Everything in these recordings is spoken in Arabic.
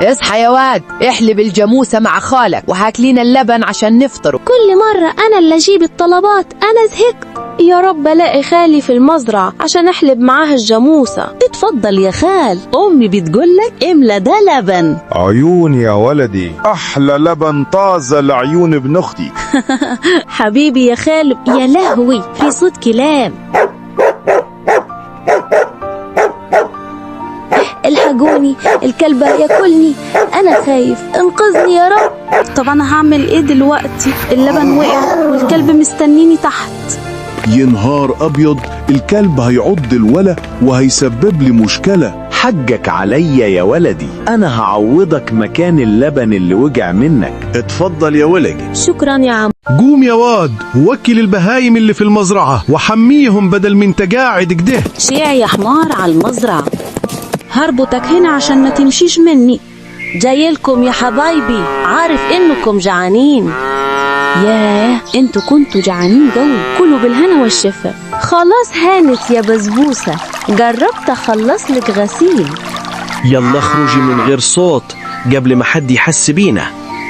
اصحى يا واد، احلب الجاموسة مع خالك وهات لينا اللبن عشان نفطر. كل مرة أنا اللي أجيب الطلبات، أنا زهقت. يا رب ألاقي خالي في المزرعة عشان أحلب معاه الجاموسة. اتفضل يا خال، أمي بتقولك املى ده لبن. عيوني يا ولدي، أحلى لبن طازة لعيون ابن أختي. حبيبي يا خال. يا لهوي، في صوت كلام. الحقوني، الكلب هياكلني، أنا خايف، انقذني يا رب. طب أنا هعمل إيه دلوقتي؟ اللبن وقع والكلب مستنيني تحت. ينهار أبيض، الكلب هيعض الولا وهيسبب لي مشكلة. حقك عليا يا ولدي، أنا هعوضك مكان اللبن اللي وقع منك. اتفضل يا ولدي. شكرا يا عم. قوم يا واد، وكل البهايم اللي في المزرعة وحميهم بدل من تقاعد كده. شيع يا حمار على المزرعة. هربطك هنا عشان ما تمشيش مني. جايلكم يا حبايبي، عارف إنكم جعانين. ياه، انتوا كنتوا جعانين قوي. كلوا بالهنا والشفا. خلاص هانت يا بسبوسة، جربت اخلص لك غسيل. يلا اخرجي من غير صوت قبل ما حد يحس بينا.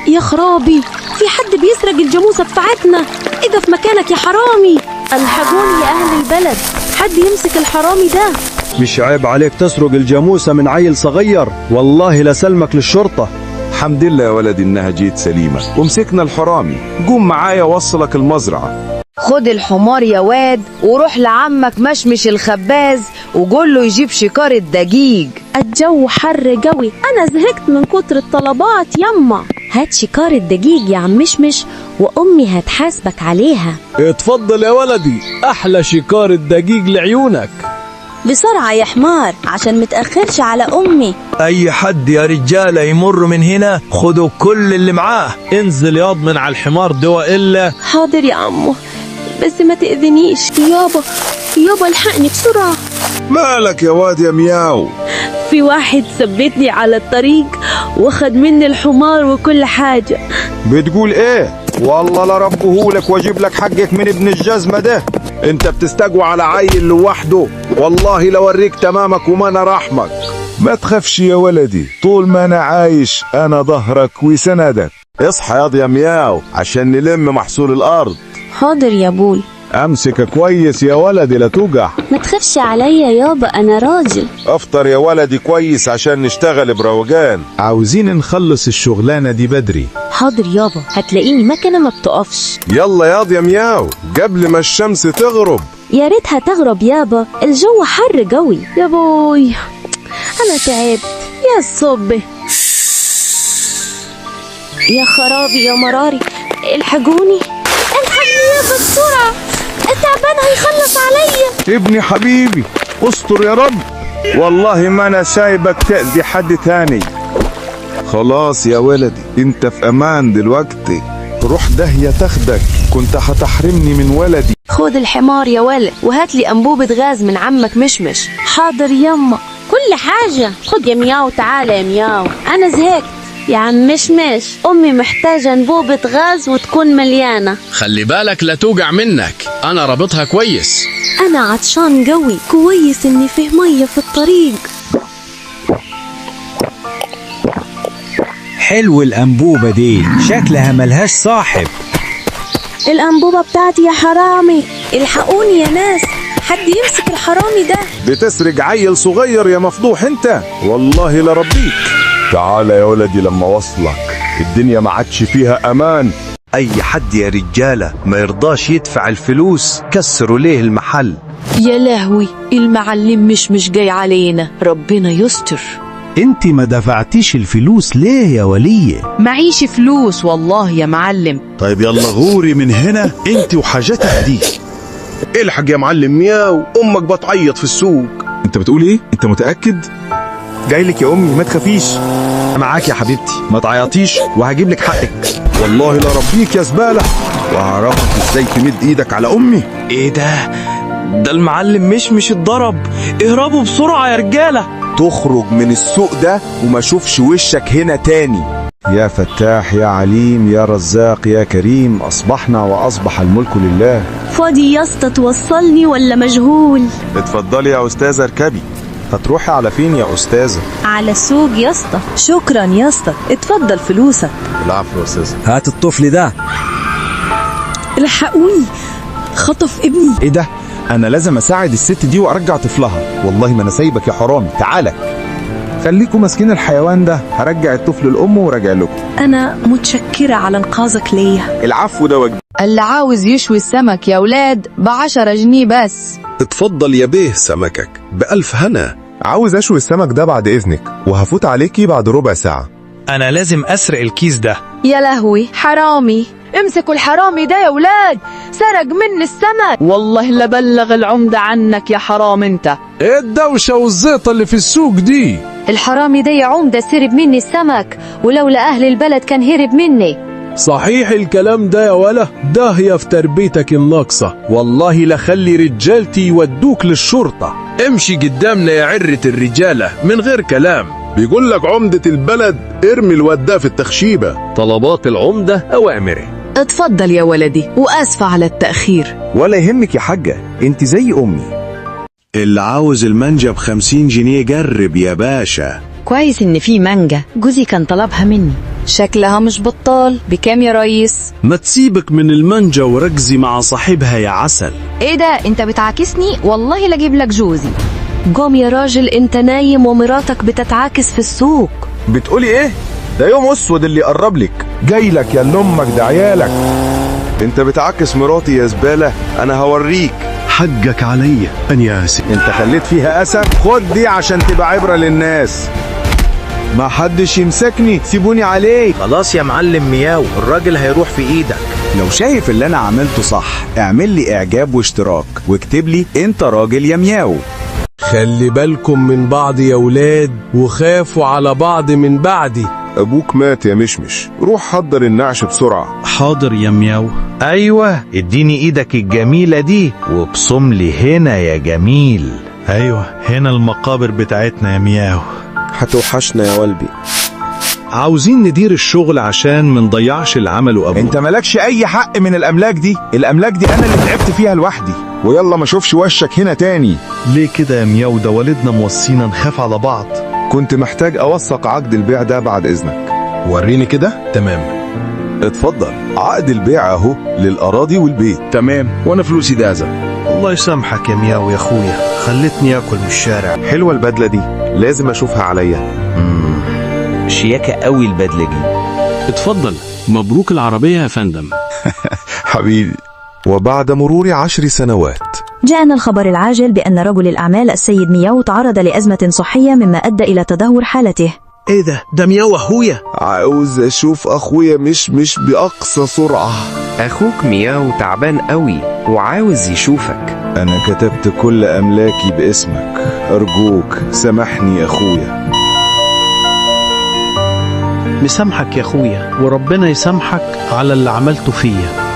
يا خرابي، في حد بيسرق الجاموسة بتاعتنا. اقف مكانك يا حرامي. الحقوني يا اهل البلد، حد يمسك الحرامي ده. مش عيب عليك تسرق الجاموسة من عيل صغير؟ والله لسلمك للشرطة. الحمد لله يا ولدي إنها جيت سليمة ومسكنا الحرامي. قوم معايا وصلك المزرعة. خد الحمار يا واد وروح لعمك مشمش الخباز وقول له يجيب شكارة دقيق. الجو حر قوي، انا زهقت من كتر الطلبات. يما هات شكارة دقيق يا عم مشمش، وأمي هتحاسبك عليها. اتفضل يا ولدي، أحلى شكارة دقيق لعيونك. بسرعة يا حمار عشان متأخرش على أمي. أي حد يا رجالة يمر من هنا خدوا كل اللي معاه. انزل ياض من على الحمار دوا إلا. حاضر يا عمو، بس ما تأذنيش. يابا الحقني بسرعة. مالك يا واد يا مياو؟ في واحد ثبتني على الطريق واخد مني الحمار وكل حاجة. بتقول ايه؟ والله لا ربهولك واجيب لك حقك من ابن الجزمة ده. انت بتستقوى على عيل لوحده، والله لوريك تمامك وما انا رحمك. ما تخافش يا ولدي، طول ما انا عايش انا ظهرك وسندك. اصحى ياض يا مياو عشان نلم محصول الارض. حاضر يا بول. امسك كويس يا ولدي لا توجع. ما تخافش عليا يابا، أنا راجل. افطر يا ولدي كويس عشان نشتغل بروجان. عاوزين نخلص الشغلانة دي بدري. حاضر يابا، هتلاقيني مكنة ما بتقفش. يلا ياض يا مياو قبل ما الشمس تغرب. يا ريتها تغرب يابا، الجو حر قوي. يا بوي أنا تعبت يا الصبح. يا خرابي يا مراري، الحقوني يابا بسرعة، التعبان هيخلص عليا. ابني حبيبي استر يا رب، والله ما انا سايبك تأذي حد تاني. خلاص يا ولدي انت في امان دلوقتي. روح داهية تاخدك، كنت هتحرمني من ولدي. خد الحمار يا ولد وهات لي أنبوبة غاز من عمك مشمش. حاضر يما، كل حاجة. خد يا مياو، تعالى يا مياو، أنا زهقت. يا عم مشمش، أمي محتاجة أنبوبة غاز وتكون مليانة. خلي بالك لا توجع منك، أنا رابطها كويس. أنا عطشان قوي، كويس إني فيه مية في الطريق. حلو الأنبوبة دي، شكلها ملهاش صاحب. الأنبوبة بتاعتي يا حرامي، الحقوني يا ناس، حد يمسك الحرامي ده. بتسرق عيل صغير يا مفضوح انت، والله لربيك. تعال يا ولدي لما وصلك، الدنيا ما عادش فيها امان. أي حد يا رجالة ما يرضاش يدفع الفلوس كسروا ليه المحل. يا لهوي، المعلم مش جاي علينا، ربنا يستر. انت ما دفعتيش الفلوس ليه يا ولية؟ معيش فلوس والله يا معلم. طيب يلا غوري من هنا انت وحاجتك دي. الحق يا معلم مياو، امك بتعيط في السوق. انت بتقول ايه؟ انت متأكد؟ جايلك يا أمي، ما تخافيش، معاك يا حبيبتي، ما تعيطيش وهجيب لك حقك. والله لا ربيك يا زبالة، وهعرفك ازاي تمد ايدك على امي. ايه ده المعلم مش اتضرب. اهربوا بسرعة يا رجالة. تخرج من السوق ده وما شوفش وشك هنا تاني. يا فتاح يا عليم يا رزاق يا كريم، أصبحنا وأصبح الملك لله. فاضي يا اسطى توصلني ولا مشغول؟ اتفضلي يا أستاذة اركبي. هتروحي على فين يا أستاذة؟ على السوق يا اسطى. شكرا يا اسطى، اتفضل فلوسك. العفو يا أستاذة. هات الطفل ده. الحقوني، خطف ابني. إيه ده؟ أنا لازم أساعد الست دي وأرجع طفلها. والله ما أنا سايبك يا حرامي، تعالى. خليكوا ماسكين الحيوان ده، هرجع الطفل لأمه وراجع لكم. أنا متشكرة على إنقاذك ليا. العفو ده واجب. اللي عاوز يشوي السمك يا ولاد ب10 جنيه بس. اتفضل يا بيه سمكك بألف هنا. عاوز أشوي السمك ده بعد إذنك، وهفوت عليكي بعد ربع ساعة. أنا لازم أسرق الكيس ده. يا لهوي، حرامي! امسكوا الحرامي ده يا ولاد، سرق مني السمك. والله لبلغ العمدة عنك يا حرام انت. ايه الدوشة والزيطة اللي في السوق دي؟ الحرامي ده يا عمدة سرب مني السمك، ولولا أهل البلد كان هرب مني. صحيح الكلام ده يا ولا؟ داهية في تربيتك الناقصة، والله لخلي رجالتي يودوك للشرطة. امشي قدامنا يا عرة الرجالة من غير كلام. بيقول لك عمدة البلد ارمي الواد ده في التخشيبة. طلبات العمدة أوامره. اتفضل يا ولدي، واسفة على التأخير. ولا يهمك يا حاجة، انت زي أمي. اللي عاوز المانجا ب50 جنيه جرب يا باشا. كويس إن في مانجا، جوزي كان طلبها مني. شكلها مش بطال. بكام يا ريس؟ ما تسيبك من المانجا وركزي مع صاحبها يا عسل. ايه ده، انت بتعاكسني؟ والله لاجيب لك جوزي. قوم يا راجل، انت نايم ومراتك بتتعاكس في السوق. بتقولي ايه؟ ده يوم اسود اللي قرب لك. جاي لك يا لأمك ده عيالك. انت بتعكس مراتي يا زبالة، انا هوريك. حقك عليا أنا آسف. انت خليت فيها اسد، خد دي عشان تبقى عبرة للناس. ما حدش يمسكني، سيبوني عليه. خلاص يا معلم مياو، الراجل هيروح في إيدك. لو شايف اللي انا عملته صح اعمل لي اعجاب واشتراك واكتب لي انت راجل يا مياو. خلي بالكم من بعض يا ولاد، وخافوا على بعض من بعدي. ابوك مات يا مشمش، روح حضر النعش بسرعة. حاضر يا مياو. أيوة، اديني إيدك الجميلة دي وابصم لي هنا يا جميل. أيوة، هنا المقابر بتاعتنا يا مياو. هتوحشنا يا والبي. عاوزين ندير الشغل عشان منضيعش العمل وأبوه. انت مالكش اي حق من الاملاك دي، الاملاك دي انا اللي تعبت فيها لوحدي. ويلا ما اشوفش وشك هنا تاني. ليه كده يا مياو؟ ده والدنا موصينا نخاف على بعض. كنت محتاج اوثق عقد البيع ده بعد اذنك. وريني كده. تمام. اتفضل، عقد البيع اهو للاراضي والبيت. تمام، وانا فلوسي جاهزة. الله يسامحك يا مياو يا أخويا، خلتني أكل من الشارع. حلوة البدلة دي، لازم اشوفها عليا. شياكة قوي البدلة دي. اتفضل، مبروك العربية يا فندم. حبيبي. وبعد مرور 10 سنوات جاءنا الخبر العاجل بأن رجل الأعمال السيد مياو تعرض لأزمة صحية مما أدى إلى تدهور حالته. إيه ده مياو أخويا. عاوز اشوف اخويا مش باقصى سرعة. اخوك مياو تعبان قوي وعاوز يشوفك. انا كتبت كل املاكي باسمك، ارجوك سامحني يا اخويا. مسامحك يا أخويا، وربنا يسامحك على اللي عملته فيا.